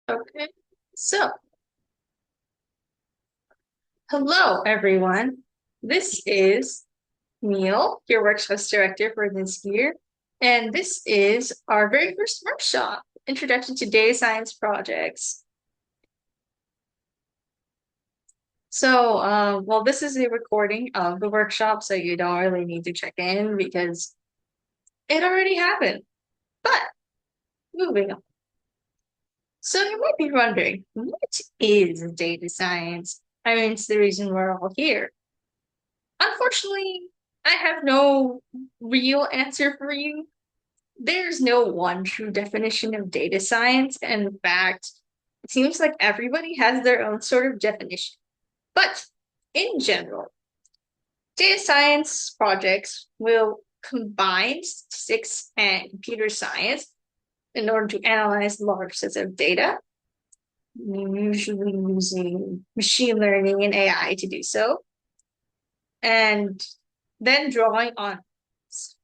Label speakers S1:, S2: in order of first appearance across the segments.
S1: Okay, so hello everyone. This is Neil, your workshops director for this year, and this is our very first workshop, Introduction to Data Science Projects. Well, this is a recording of the workshop, so you don't really need to check in because it already happened. But moving on. So you might be wondering, what is data science? I mean, it's the reason we're all here. Unfortunately, I have no real answer for you. There's no one true definition of data science. And in fact, it seems like everybody has their own sort of definition. But in general, data science projects will combine statistics and computer science in order to analyze large sets of data, usually using machine learning and AI to do so. And then drawing on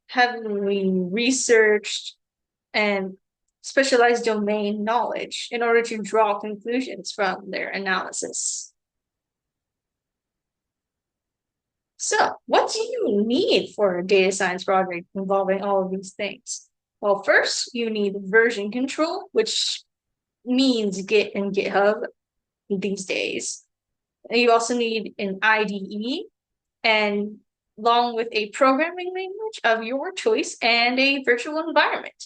S1: heavily researched and specialized domain knowledge in order to draw conclusions from their analysis. So, what do you need for a data science project involving all of these things? Well, first, you need version control, which means Git and GitHub these days. And you also need an IDE and along with a programming language of your choice and a virtual environment.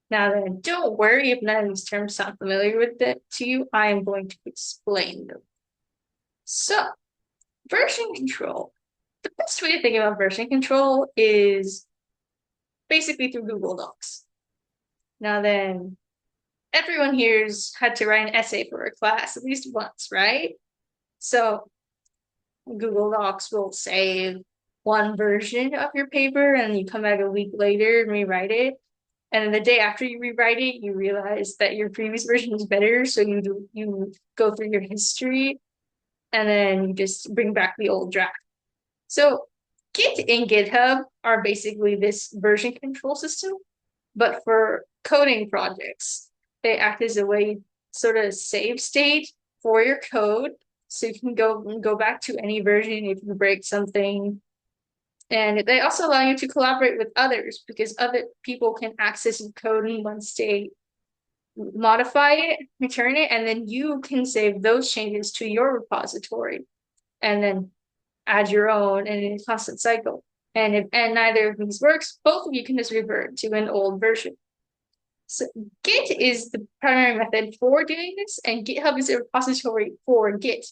S1: Now then, don't worry if none of these terms sound familiar with it to you. I am going to explain them. So, version control. The best way to think about version control is basically through Google Docs. Now then, everyone here's had to write an essay for a class at least once, right? So Google Docs will save one version of your paper and you come back a week later and rewrite it. And then the day after you rewrite it, you realize that your previous version is better. So you go through your history and then you just bring back the old draft. So Git and GitHub are basically this version control system, but for coding projects, they act as a way sort of save state for your code. So you can go back to any version if you break something. And they also allow you to collaborate with others because other people can access your code once they modify it, return it, and then you can save those changes to your repository and then add your own in a constant cycle. And if neither of these works, both of you can just revert to an old version. So Git is the primary method for doing this, and GitHub is a repository for Git.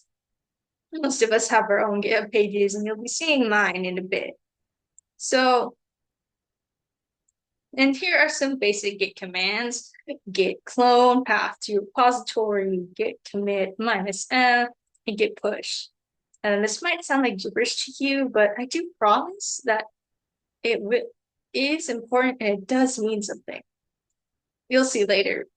S1: Most of us have our own GitHub pages, and you'll be seeing mine in a bit. So, and here are some basic Git commands: git clone, path to repository, git commit -m, and git push. And this might sound like gibberish to you, but I do promise that it is important and it does mean something. You'll see later.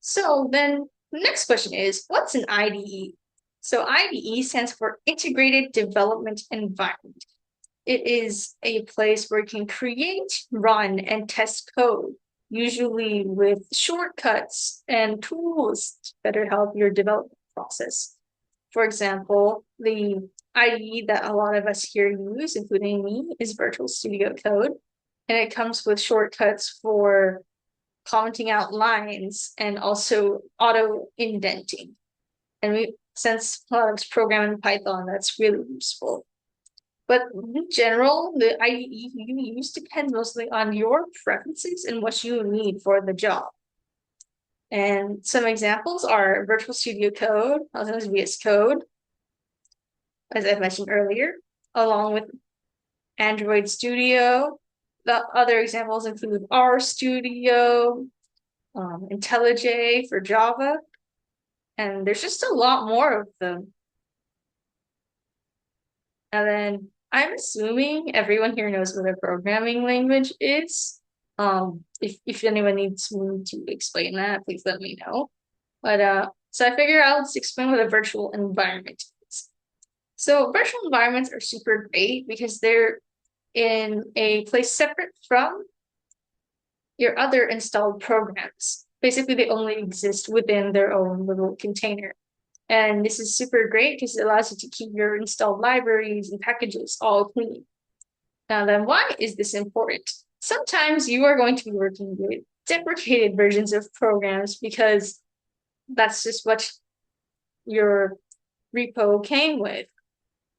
S1: So then the next question is, what's an IDE? So IDE stands for Integrated Development Environment. It is a place where you can create, run, and test code, usually with shortcuts and tools to better help your development process. For example, the IDE that a lot of us here use, including me, is Virtual Studio Code. And it comes with shortcuts for commenting out lines and also auto indenting. And since a lot of us program in Python, that's really useful. But in general, the IDE you use depends mostly on your preferences and what you need for the job. And some examples are Virtual Studio Code, also known as VS Code, as I mentioned earlier, along with Android Studio. The other examples include RStudio, IntelliJ for Java, and there's just a lot more of them. And then I'm assuming everyone here knows what a programming language is. If anyone needs me to explain that, please let me know. But so I figure I'll just explain what a virtual environment is. So virtual environments are super great because they're in a place separate from your other installed programs. Basically, they only exist within their own little container. And this is super great because it allows you to keep your installed libraries and packages all clean. Now, then, why is this important? Sometimes you are going to be working with deprecated versions of programs because that's just what your repo came with.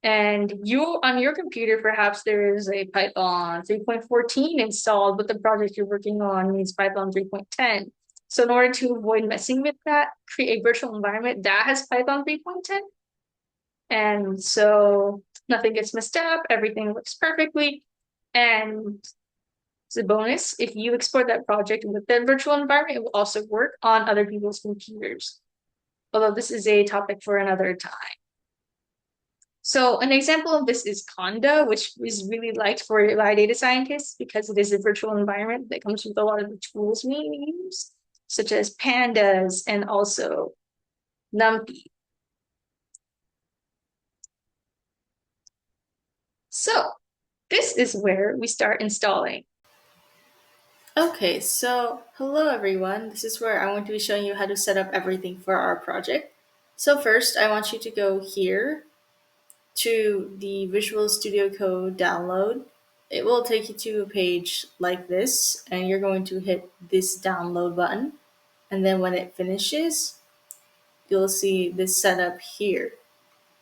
S1: And you on your computer, perhaps there is a Python 3.14 installed, but the project you're working on needs Python 3.10. So in order to avoid messing with that, create a virtual environment that has Python 3.10. And so nothing gets messed up, everything works perfectly. And as a bonus, if you export that project with that virtual environment, it will also work on other people's computers. Although this is a topic for another time. So an example of this is Conda, which is really liked for AI data scientists because it is a virtual environment that comes with a lot of the tools we use, such as pandas and also NumPy. So this is where we start installing.
S2: Okay, so hello everyone. This is where I want to be showing you how to set up everything for our project. So first, I want you to go here to the Visual Studio Code download. It will take you to a page like this, and you're going to hit this download button. And then when it finishes, you'll see this setup here.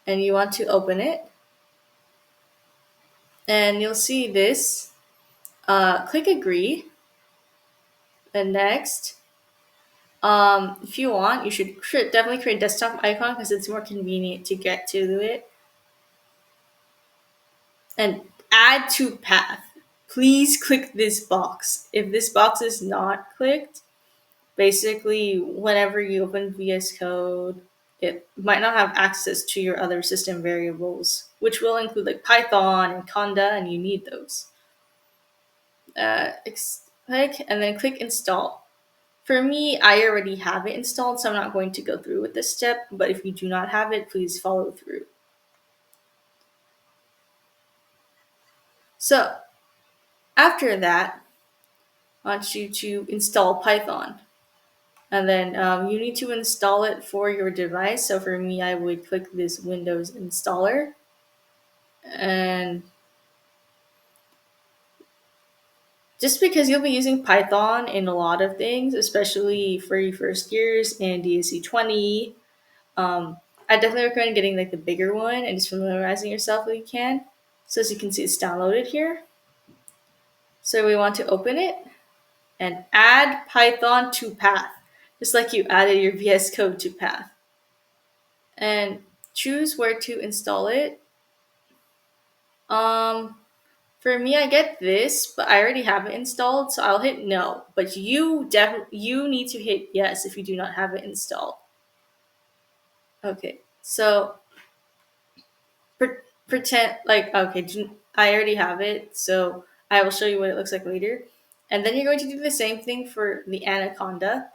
S2: And you want to open it, and you'll see this. Click agree, and next. If you want, you should definitely create a desktop icon because it's more convenient to get to it. And add to path. Please click this box. If this box is not clicked, basically whenever you open VS Code, it might not have access to your other system variables, which will include like Python and Conda, and you need those. Click and then click install. For me, I already have it installed, so I'm not going to go through with this step, but if you do not have it, please follow through. So after that, I want you to install Python. And then you need to install it for your device. So for me, I would click this Windows installer. And just because you'll be using Python in a lot of things, especially for your first years in DS3, I definitely recommend getting like the bigger one and just familiarizing yourself if you can. So as you can see, it's downloaded here. So we want to open it and add Python to path, just like you added your VS Code to path. And choose where to install it. Um, for me, I get this, but I already have it installed, so I'll hit no. But you need to hit yes if you do not have it installed. Okay, so pretend like okay, I already have it, so I will show you what it looks like later. And then you're going to do the same thing for the Anaconda.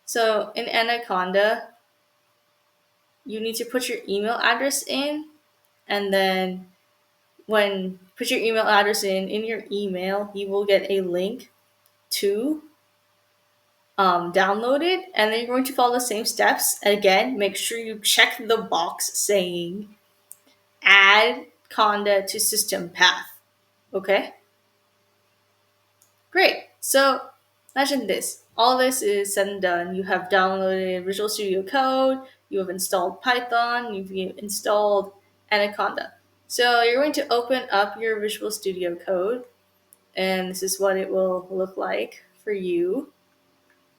S2: So in Anaconda, you need to put your email address in, and then when put your email address in your email, you will get a link to download it, and then you're going to follow the same steps. Again, make sure you check the box saying add Conda to system path. Okay, great. So imagine this. All this is said and done. You have downloaded Visual Studio Code, you have installed Python, you've installed Anaconda. So you're going to open up your Visual Studio Code, and this is what it will look like for you.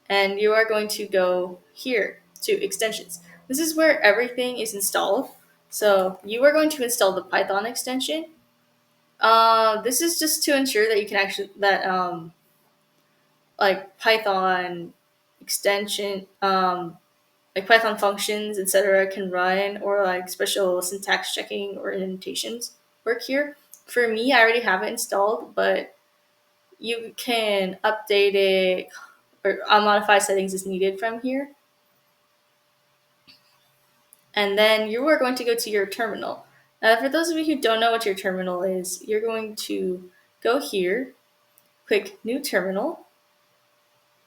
S2: And you are going to go here to extensions. This is where everything is installed. So you are going to install the Python extension. This is just to ensure that you can actually like Python extension, like Python functions, etc., can run, or like special syntax checking or indentations work here. For me, I already have it installed, but you can update it or modify settings as needed from here. And then you are going to go to your terminal. For those of you who don't know what your terminal is, you're going to go here, click New Terminal,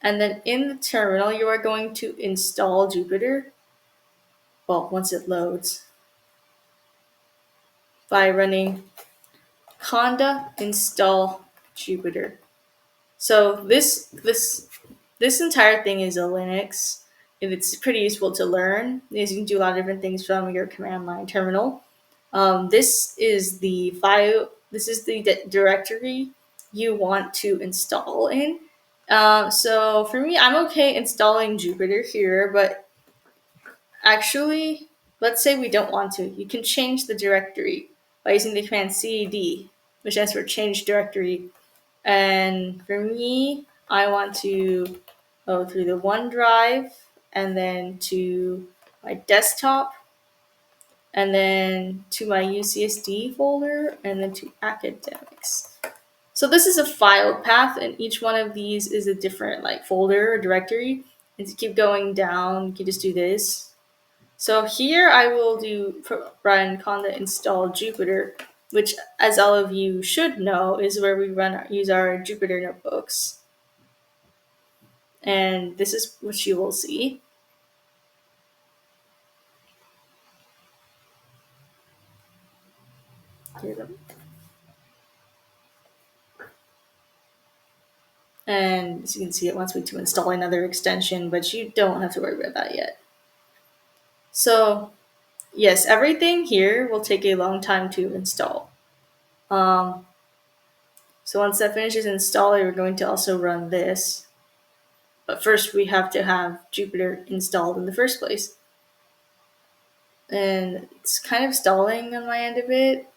S2: And then in the terminal, you are going to install Jupyter. Well, once it loads, by running conda install Jupyter. So this entire thing is a Linux, and it's pretty useful to learn because you can do a lot of different things from your command line terminal. This is the file. This is the directory you want to install in. So for me, I'm okay installing Jupyter here, but actually, let's say we don't want to. You can change the directory by using the command cd, which stands for change directory. And for me, I want to go through the OneDrive and then to my desktop and then to my UCSD folder and then to academics. So this is a file path, and each one of these is a different like folder or directory. And to keep going down, you can just do this. So here I will run conda install Jupyter, which, as all of you should know, is where we use our Jupyter notebooks. And this is what you will see. And as you can see, it wants me to install another extension, but you don't have to worry about that yet. So yes, everything here will take a long time to install. So once that finishes installing, we're going to also run this. But first, we have to have Jupyter installed in the first place. And it's kind of stalling on my end a bit.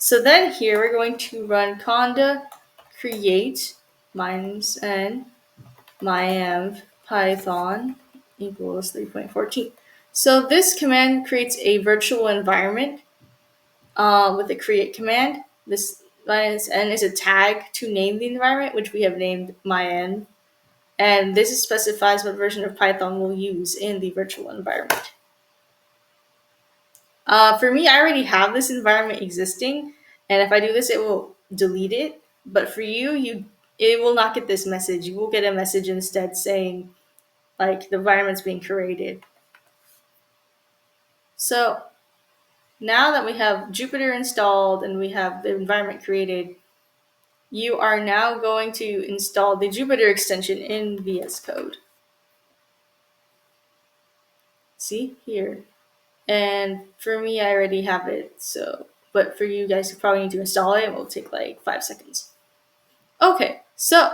S2: So then here we're going to run conda create minus n myenv python equals 3.14. So this command creates a virtual environment with the create command. This minus n is a tag to name the environment, which we have named myenv. And this specifies what version of Python we'll use in the virtual environment. For me, I already have this environment existing, and if I do this, it will delete it. But for you, it will not get this message. You will get a message instead saying, like, the environment's being created. So now that we have Jupyter installed and we have the environment created, you are now going to install the Jupyter extension in VS Code. See here. And for me, I already have it. So, but for you guys, you probably need to install it. It will take like 5 seconds. Okay, so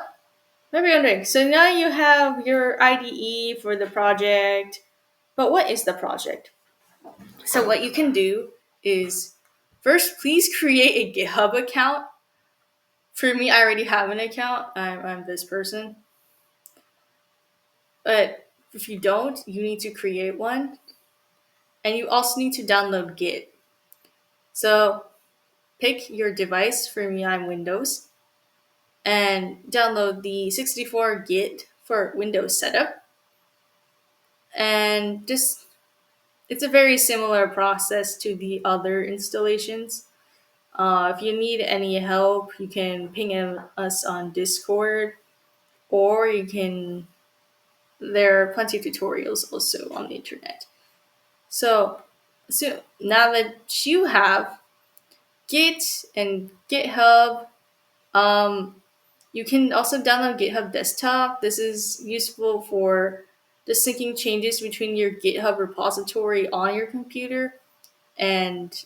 S2: maybe you're wondering. So now you have your IDE for the project. But what is the project? So what you can do is first, please create a GitHub account. For me, I already have an account. I'm this person. But if you don't, you need to create one. And you also need to download Git. So pick your device. For me, I'm Windows. And download the 64 Git for Windows setup. And just, it's a very similar process to the other installations. If you need any help, you can ping us on Discord, or there are plenty of tutorials also on the internet. So now that you have Git and GitHub, you can also download GitHub Desktop. This is useful for just syncing changes between your GitHub repository on your computer and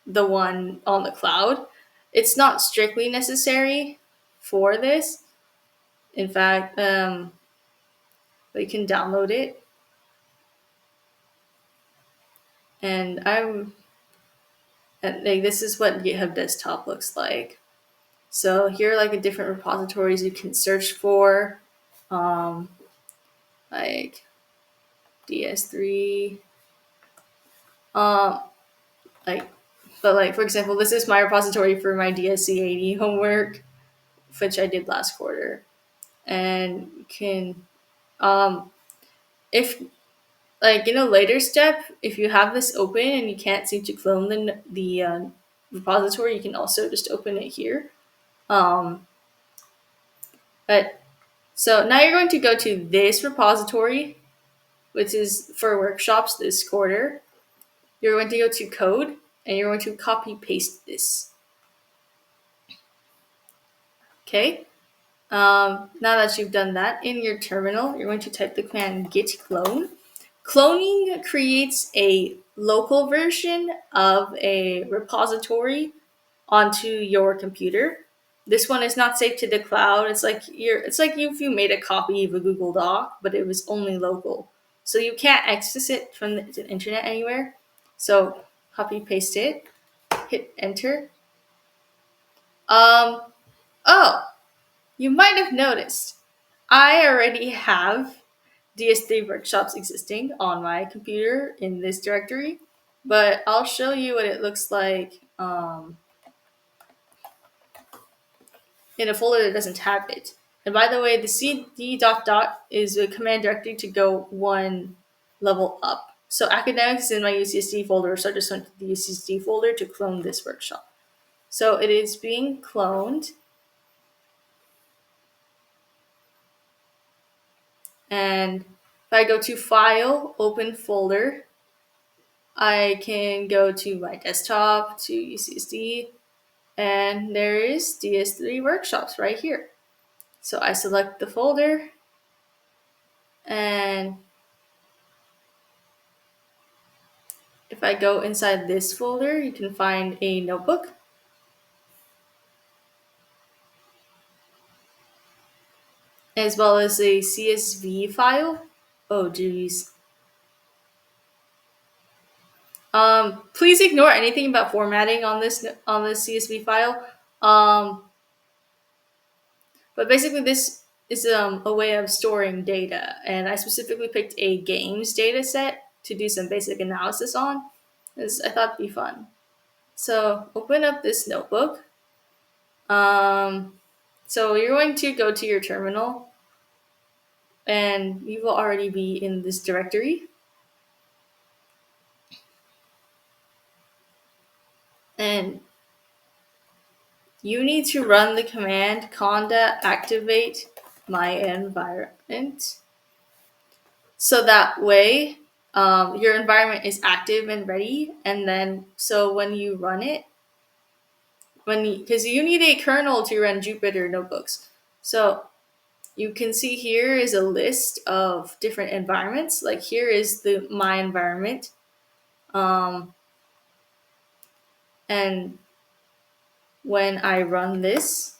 S2: the one on the cloud. It's not strictly necessary for this. In fact, you can download it. And this is what GitHub Desktop looks like. So here are like the different repositories you can search for, like DS3. But for example, this is my repository for my DSC80 homework, which I did last quarter. And you can, if in a later step, if you have this open and you can't seem to clone the repository, you can also just open it here. Um, but so now you're going to go to this repository, which is for workshops this quarter. You're going to go to code and you're going to copy paste this. Okay. Now that you've done that in your terminal, you're going to type the command git clone. Cloning creates a local version of a repository onto your computer. This one is not saved to the cloud. It's like if you made a copy of a Google Doc, but it was only local. So you can't access it from the internet anywhere. So copy paste it, hit enter. Um oh, you might have noticed I already have DS3 workshops existing on my computer in this directory, but I'll show you what it looks like in a folder that doesn't have it. And by the way, the cd dot dot is a command directory to go one level up. So academics is in my UCSD folder, so I just went to the UCSD folder to clone this workshop. So it is being cloned. And if I go to File, Open Folder, I can go to my desktop, to UCSD, and there is DS3 workshops right here. So I select the folder, and if I go inside this folder, you can find a notebook, as well as a CSV file. Oh geez. Please ignore anything about formatting on this CSV file. But basically, this is a way of storing data, and I specifically picked a games data set to do some basic analysis on, because I thought it'd be fun. So open up this notebook. So you're going to go to your terminal, and you will already be in this directory. And you need to run the command conda activate my environment. So that way, your environment is active and ready. And then, so when you run it, because you need a kernel to run Jupyter notebooks. So you can see here is a list of different environments. Like here is my environment. And when I run this,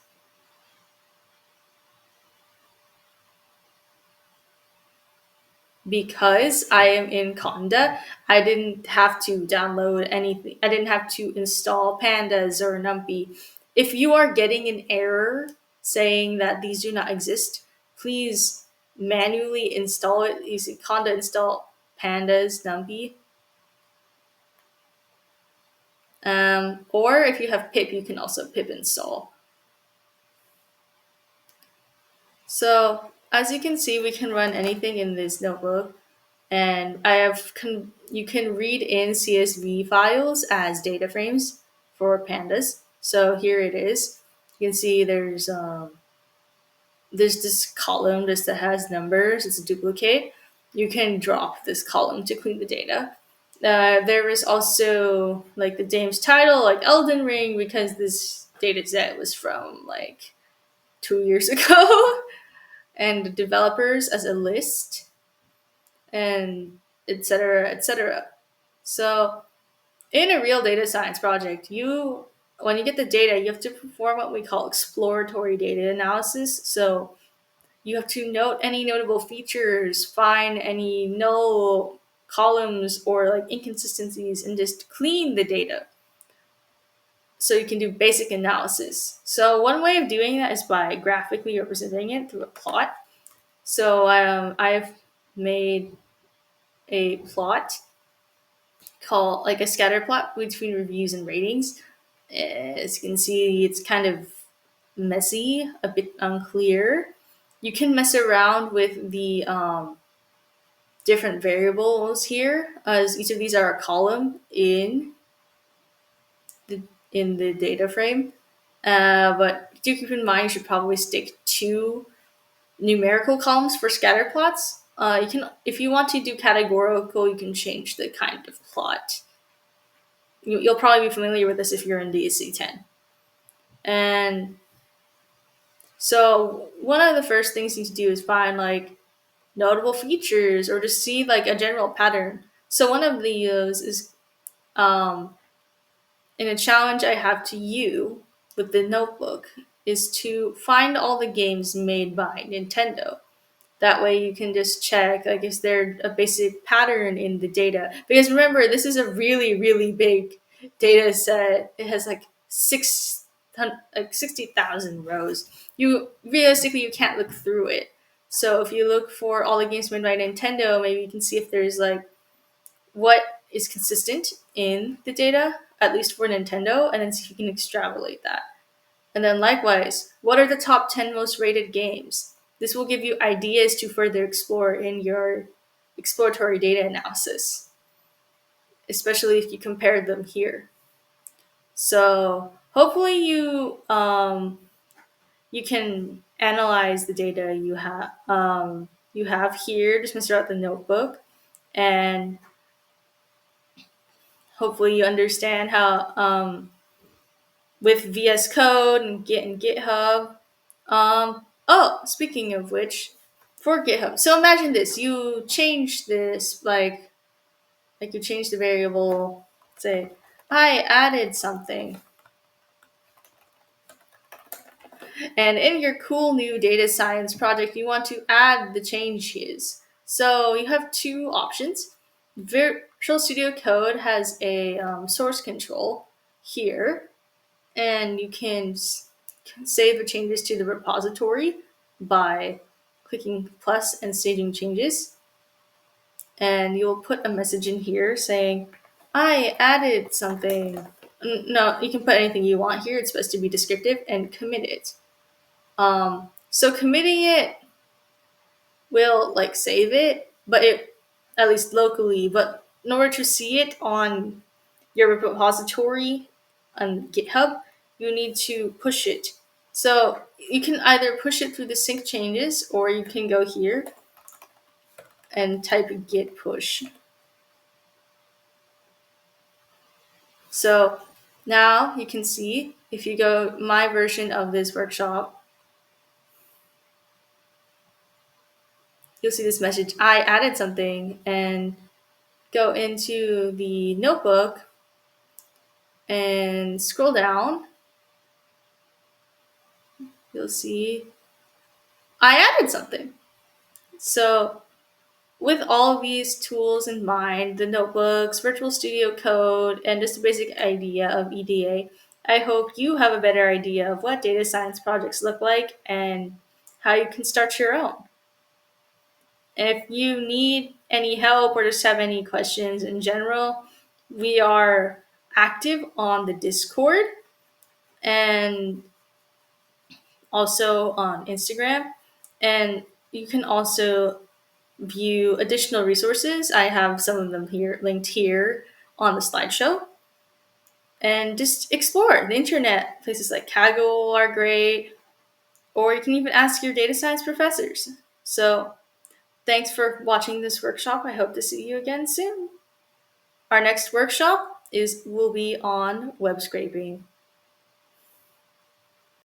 S2: because I am in Conda, I didn't have to download anything. I didn't have to install pandas or numpy. If you are getting an error saying that these do not exist, please manually install it using Conda install pandas numpy. Or if you have pip, you can also pip install. So as you can see, we can run anything in this notebook. And you can read in CSV files as data frames for pandas. So here it is. You can see there's this column just that has numbers. It's a duplicate. You can drop this column to clean the data. There is also like the game's title, like Elden Ring, because this data set was from like 2 years ago, and the developers as a list, and etc. etc. So in a real data science project, when you get the data, you have to perform what we call exploratory data analysis. So you have to note any notable features, find any null columns or like inconsistencies, and just clean the data so you can do basic analysis. So one way of doing that is by graphically representing it through a plot. So I've made a plot called like a scatter plot between reviews and ratings. As you can see, it's kind of messy, a bit unclear. You can mess around with the different variables here, as each of these are a column in the data frame. But do keep in mind you should probably stick to numerical columns for scatter plots. You can, if you want to do categorical, you can change the kind of plot. You'll probably be familiar with this if you're in DSC 10. And so one of the first things you need to do is find like notable features or just see like a general pattern. So one of those is um, in a challenge I have to you with the notebook is to find all the games made by Nintendo. That way you can just check like is there a basic pattern in the data? Because remember, this is a really, really big data set. It has like 60,000 rows. You realistically you can't look through it. So if you look for all the games made by Nintendo, maybe you can see if there's like what is consistent in the data, at least for Nintendo, and then see if you can extrapolate that. And then likewise, what are the top 10 most rated games? This will give you ideas to further explore in your exploratory data analysis, especially if you compare them here. So hopefully you can analyze the data you have here, dismiss throughout the notebook, and hopefully you understand how with VS Code and Git and GitHub. Oh, speaking of which, for GitHub, so imagine this: you change this, like you change the variable. Say, I added something, and in your cool new data science project, you want to add the changes. So you have two options. Visual Studio Code has a source control here, and you can save the changes to the repository by clicking plus and saving changes. And you'll put a message in here saying, I added something. No, you can put anything you want here. It's supposed to be descriptive and commit it. So committing it will like save it, but it at least locally. But in order to see it on your repository on GitHub, you need to push it. So you can either push it through the sync changes, or you can go here and type git push. So now you can see if you go my version of this workshop, you'll see this message, I added something, and go into the notebook and scroll down. You'll see I added something. So with all of these tools in mind, the notebooks, Virtual Studio Code, and just a basic idea of EDA, I hope you have a better idea of what data science projects look like and how you can start your own. And if you need any help or just have any questions in general, we are active on the Discord and also on Instagram. And you can also view additional resources. I have some of them here linked here on the slideshow. And just explore the internet. Places like Kaggle are great, or you can even ask your data science professors. So, thanks for watching this workshop. I hope to see you again soon. Our next workshop will be on web scraping.